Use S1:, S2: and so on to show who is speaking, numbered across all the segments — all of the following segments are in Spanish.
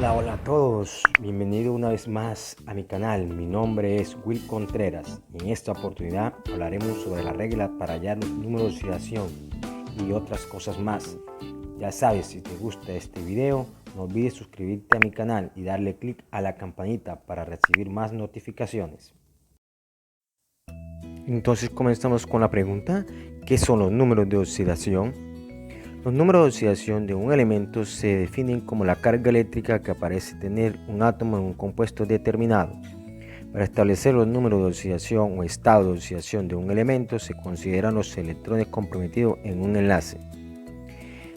S1: Hola a todos, bienvenido una vez más a mi canal. Mi nombre es Will Contreras y en esta oportunidad hablaremos sobre la regla para hallar los números de oscilación y otras cosas más. Ya sabes, si te gusta este video, no olvides suscribirte a mi canal y darle clic a la campanita para recibir más notificaciones. Entonces comenzamos con la pregunta: ¿qué son los números de oscilación? Los números de oscilación de un elemento se definen como la carga eléctrica que parece tener un átomo en un compuesto determinado. Para establecer los números de oscilación o estado de oscilación de un elemento se consideran los electrones comprometidos en un enlace.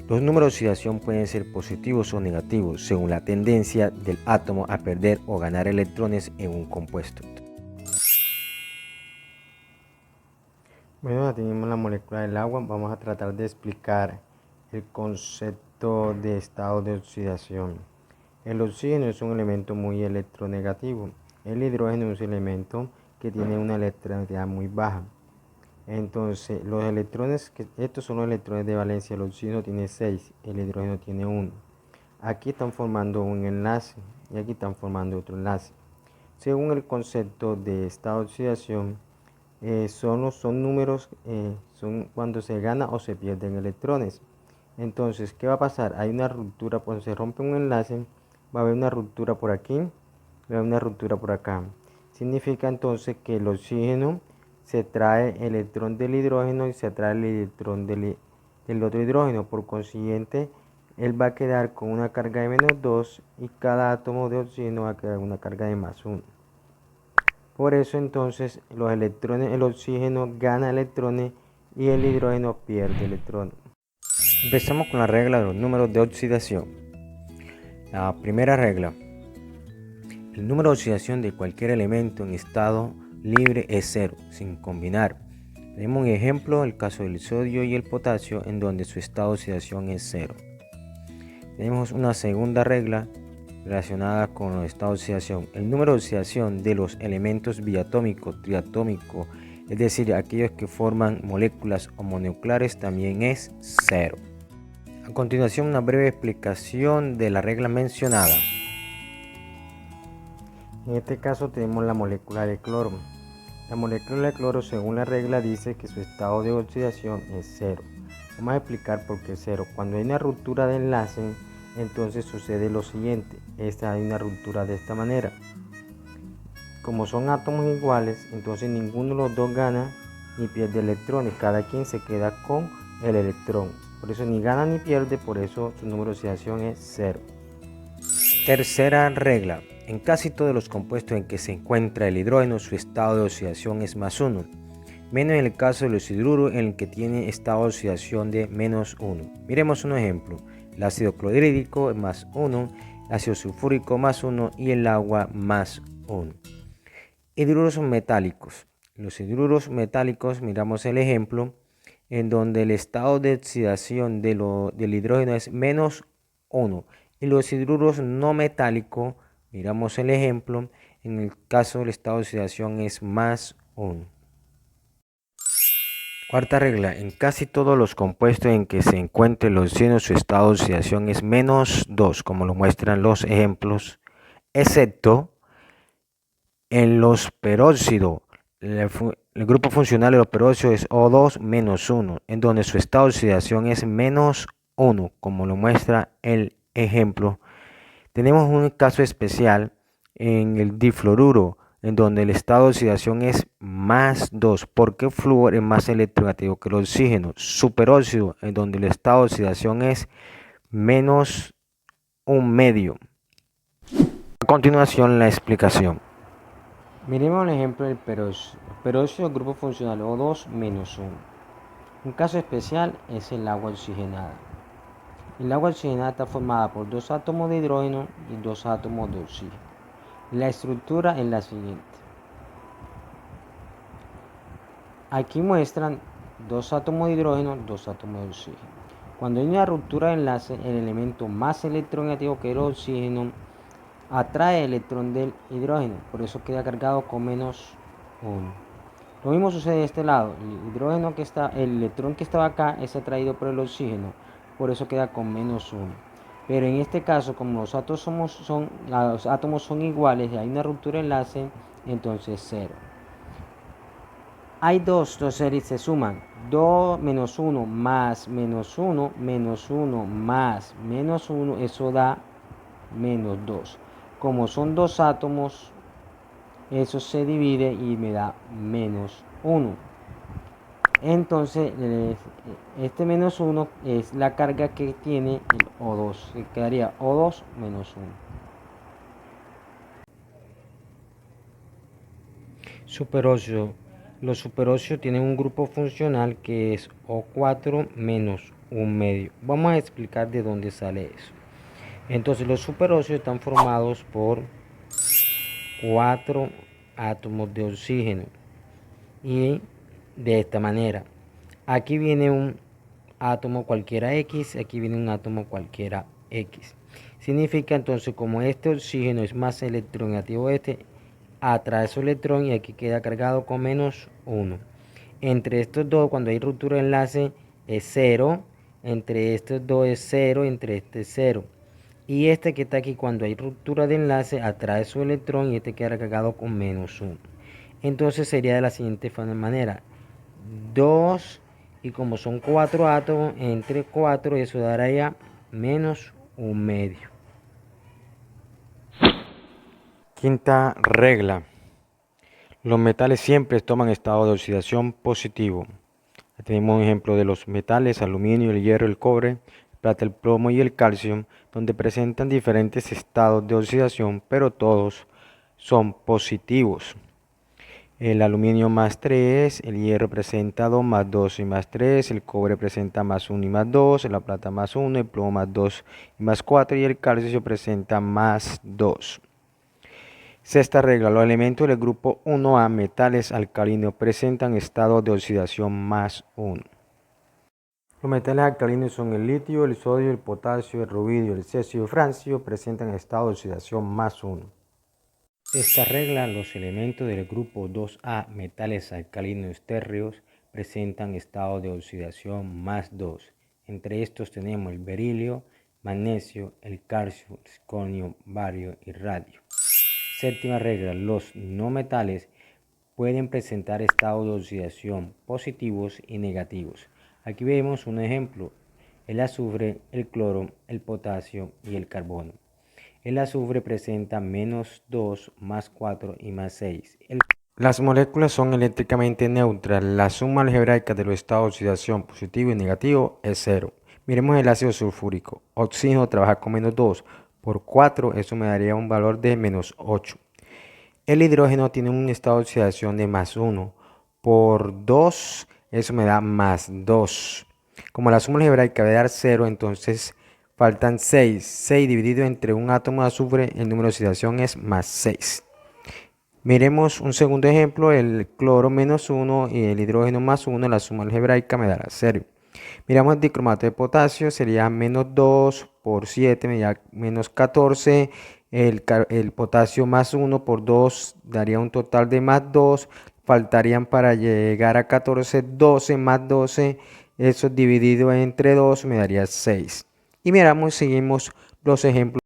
S1: Los números de oscilación pueden ser positivos o negativos según la tendencia del átomo a perder o ganar electrones en un compuesto. Bueno, ya tenemos la molécula del agua. Vamos a tratar de explicar el concepto de estado de oxidación. El oxígeno es un elemento muy electronegativo. El hidrógeno es un elemento que tiene una electronegatividad muy baja. Entonces, los electrones, estos son los electrones de valencia. El oxígeno tiene 6, el hidrógeno tiene 1. Aquí están formando un enlace y aquí están formando otro enlace. Según el concepto de estado de oxidación, son números, son cuando se gana o se pierden electrones. Entonces, ¿qué va a pasar? Hay una ruptura, cuando se rompe un enlace, va a haber una ruptura por aquí, va a haber una ruptura por acá. Significa entonces que el oxígeno se trae el electrón del hidrógeno y se trae el electrón del otro hidrógeno. Por consiguiente, él va a quedar con una carga de -2 y cada átomo de oxígeno va a quedar con una carga de +1. Por eso entonces los electrones, el oxígeno gana electrones y el hidrógeno pierde electrones. Empezamos con la regla de los números de oxidación. La primera regla: el número de oxidación de cualquier elemento en estado libre es 0, sin combinar. Tenemos un ejemplo, el caso del sodio y el potasio, en donde su estado de oxidación es 0. Tenemos una segunda regla relacionada con los estados de oxidación. El número de oxidación de los elementos biatómico, triatómico, es decir, aquellos que forman moléculas homonucleares, también es 0. A continuación, una breve explicación de la regla mencionada. En este caso tenemos la molécula de cloro. La molécula de cloro, según la regla, dice que su estado de oxidación es 0. Vamos a explicar por qué es 0. Cuando hay una ruptura de enlace, entonces sucede lo siguiente. Hay una ruptura de esta manera. Como son átomos iguales, entonces ninguno de los dos gana ni pierde electrones. Cada quien se queda con el electrón. Por eso ni gana ni pierde, por eso su número de oxidación es 0. Tercera regla: en casi todos los compuestos en que se encuentra el hidrógeno, su estado de oxidación es +1, menos en el caso de los hidruros, en el que tiene estado de oxidación de -1. Miremos un ejemplo: el ácido clorhídrico es +1, el ácido sulfúrico +1 y el agua +1. Hidruros metálicos. Los hidruros metálicos, miramos el ejemplo, en donde el estado de oxidación del hidrógeno es -1. Y los hidruros no metálicos, miramos el ejemplo, en el caso del estado de oxidación es +1. Cuarta regla: en casi todos los compuestos en que se encuentre el oxígeno, su estado de oxidación es -2, como lo muestran los ejemplos, excepto en los peróxidos. El grupo funcional de los peróxidos es O2-1, en donde su estado de oxidación es -1, como lo muestra el ejemplo. Tenemos un caso especial en el difluoruro, en donde el estado de oxidación es +2, porque el flúor es más electronegativo que el oxígeno. Superóxido, en donde el estado de oxidación es -1/2. A continuación, la explicación. Miremos el ejemplo del peróxido. El peróxido es grupo funcional O2-1. Un caso especial es el agua oxigenada. El agua oxigenada está formada por 2 átomos de hidrógeno y 2 átomos de oxígeno. La estructura es la siguiente. Aquí muestran 2 átomos de hidrógeno, 2 átomos de oxígeno. Cuando hay una ruptura de enlace, el elemento más electronegativo, que el oxígeno, atrae el electrón del hidrógeno, por eso queda cargado con -1. Lo mismo sucede de este lado. El electrón que estaba acá es atraído por el oxígeno, por eso queda con -1. Pero en este caso, como los átomos son iguales y hay una ruptura de enlace, entonces 0. Hay dos series se suman. 2 menos 1 más menos 1 menos 1 más menos 1, eso da menos 2. Como son dos átomos, eso se divide y me da menos 1. Entonces, este menos 1 es la carga que tiene el O2. Que quedaría O2 menos 1. Superóxido. Los superóxidos tienen un grupo funcional que es O4 menos 1/2. Vamos a explicar de dónde sale eso. Entonces, los superóxidos están formados por 4 átomos de oxígeno. Y de esta manera, aquí viene un átomo cualquiera X, aquí viene un átomo cualquiera X. Significa entonces, como este oxígeno es más electronegativo atrae su electrón y aquí queda cargado con menos 1. Entre estos dos, cuando hay ruptura de enlace, es 0. Entre estos dos es 0, entre este es 0. Y este que está aquí, cuando hay ruptura de enlace, atrae su electrón y este queda cargado con menos 1. Entonces sería de la siguiente manera. 2, y como son 4 átomos, entre 4, eso daría menos 1/2. Quinta regla. Los metales siempre toman estado de oxidación positivo. Tenemos un ejemplo de los metales: aluminio, el hierro, el cobre, el plata, el plomo y el calcio, donde presentan diferentes estados de oxidación, pero todos son positivos. El aluminio más 3, el hierro presenta 2 más 2 y más 3, el cobre presenta más 1 y más 2, la plata más 1, el plomo más 2 y más 4 y el calcio presenta más 2. Sexta regla. Los elementos del grupo 1A, metales alcalinos, presentan estado de oxidación más 1. Los metales alcalinos son el litio, el sodio, el potasio, el rubidio, el cesio y el francio, presentan estado de oxidación más 1. Esta regla, los elementos del grupo 2A, metales alcalinos térreos, presentan estado de oxidación más 2. Entre estos tenemos el berilio, magnesio, el calcio, el circonio, bario y radio. Séptima regla, los no metales pueden presentar estados de oxidación positivos y negativos. Aquí vemos un ejemplo: el azufre, el cloro, el potasio y el carbono. El azufre presenta menos 2, más 4 y más 6. Las moléculas son eléctricamente neutras. La suma algebraica de los estados de oxidación positivo y negativo es 0. Miremos el ácido sulfúrico. Oxígeno trabaja con menos 2. Por 4, eso me daría un valor de menos 8. El hidrógeno tiene un estado de oxidación de más 1. Por 2, eso me da más 2. Como la suma algebraica debe dar 0, entonces faltan 6. 6 dividido entre un átomo de azufre, el número de oxidación es más 6. Miremos un segundo ejemplo: el cloro menos 1 y el hidrógeno más 1, la suma algebraica me dará 0. Miramos el dicromato de potasio, sería menos 2 por 7, me da menos 14. El potasio más 1 por 2 daría un total de más 2. Faltarían para llegar a 14, 12 más 12. Eso dividido entre 2 me daría 6. Y miramos, seguimos los ejemplos.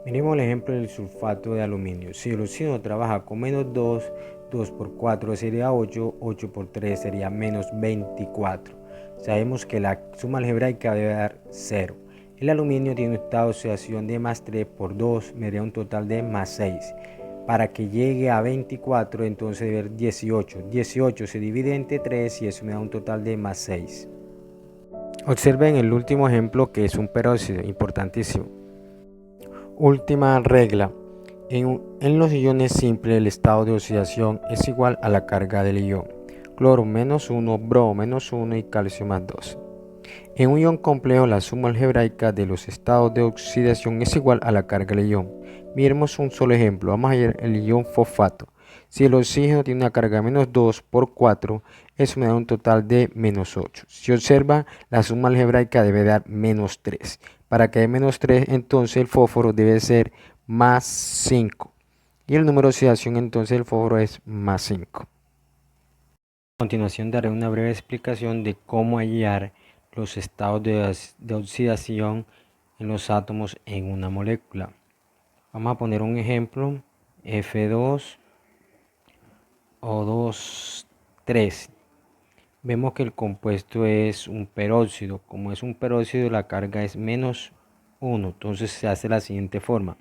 S1: Miremos el ejemplo del sulfato de aluminio. Si el oxígeno trabaja con menos 2, 2 por 4 sería 8, 8 por 3 sería menos 24. Sabemos que la suma algebraica debe dar 0. El aluminio tiene un estado de oxidación de más 3 por 2, me daría un total de más 6. Para que llegue a 24, entonces debe haber 18. 18 se divide entre 3 y eso me da un total de más 6. Observen el último ejemplo, que es un peróxido, importantísimo. Última regla. En los iones simples, el estado de oxidación es igual a la carga del ion. Cloro menos 1, bromo menos 1 y calcio más 2. En un ion complejo, la suma algebraica de los estados de oxidación es igual a la carga del ion. Miremos un solo ejemplo. Vamos a ver el ion fosfato. Si el oxígeno tiene una carga de menos 2 por 4, eso me da un total de menos 8. Si observa, la suma algebraica debe dar menos 3. Para que dé menos 3, entonces el fósforo debe ser más 5. Y el número de oxidación entonces del fósforo es más 5. A continuación daré una breve explicación de cómo hallar los estados de oxidación en los átomos en una molécula. Vamos a poner un ejemplo, F2O2 3. Vemos que el compuesto es un peróxido. Como es un peróxido, la carga es -1. Entonces se hace de la siguiente forma.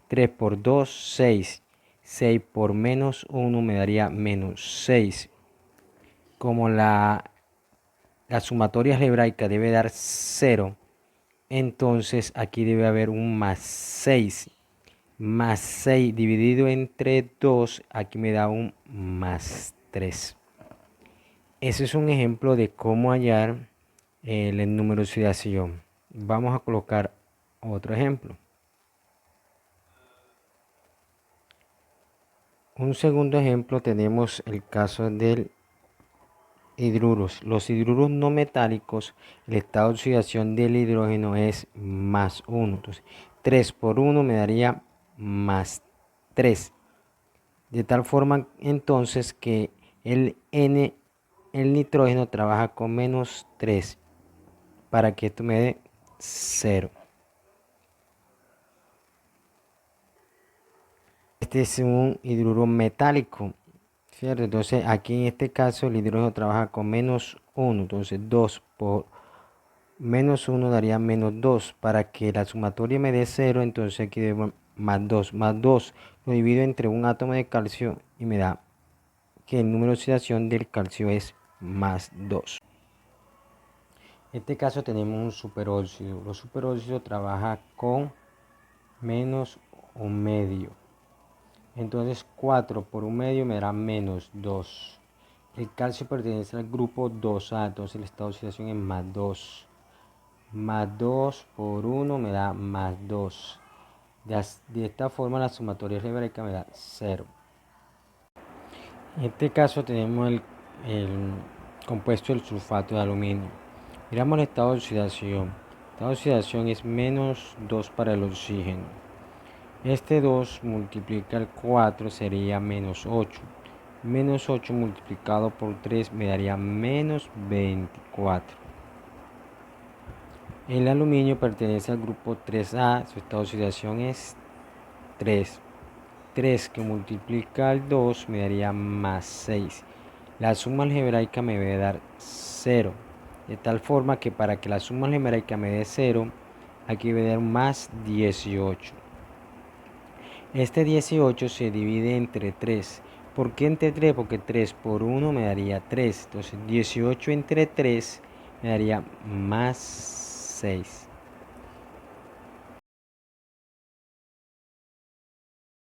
S1: 3 por 2, 6. 6 por -1 me daría -6. Como la sumatoria algebraica debe dar 0, entonces aquí debe haber un +6. +6 dividido entre 2, aquí me da un +3. Ese es un ejemplo de cómo hallar el número de oxidación. Vamos a colocar otro ejemplo. Un segundo ejemplo tenemos el caso del hidruros. Los hidruros no metálicos, el estado de oxidación del hidrógeno es +1. Entonces, 3 por 1 me daría +3. De tal forma entonces que el nitrógeno trabaja con -3 para que esto me dé 0. Este es un hidruro metálico, ¿cierto? Entonces aquí en este caso el hidrógeno trabaja con -1. Entonces 2 por -1 daría -2. Para que la sumatoria me dé 0, entonces aquí debo +2. +2 lo divido entre un átomo de calcio y me da que el número de oxidación del calcio es +2. En este caso tenemos un superóxido. Los superóxidos trabajan con -1/2. Entonces 4 por 1/2 me dará -2. El calcio pertenece al grupo 2A, entonces el estado de oxidación es +2. +2 por 1 me da +2. De esta forma la sumatoria algebraica me da 0. En este caso tenemos el compuesto del sulfato de aluminio. Miramos el estado de oxidación. El estado de oxidación es -2 para el oxígeno. Este 2 multiplica el 4 sería -8. -8 multiplicado por 3 me daría -24. El aluminio pertenece al grupo 3A, su estado de oxidación es 3. 3 que multiplica el 2 me daría +6. La suma algebraica me debe dar 0. De tal forma que para que la suma algebraica me dé 0, aquí debe dar +18. Este 18 se divide entre 3. ¿Por qué entre 3? Porque 3 por 1 me daría 3. Entonces 18 entre 3 me daría +6.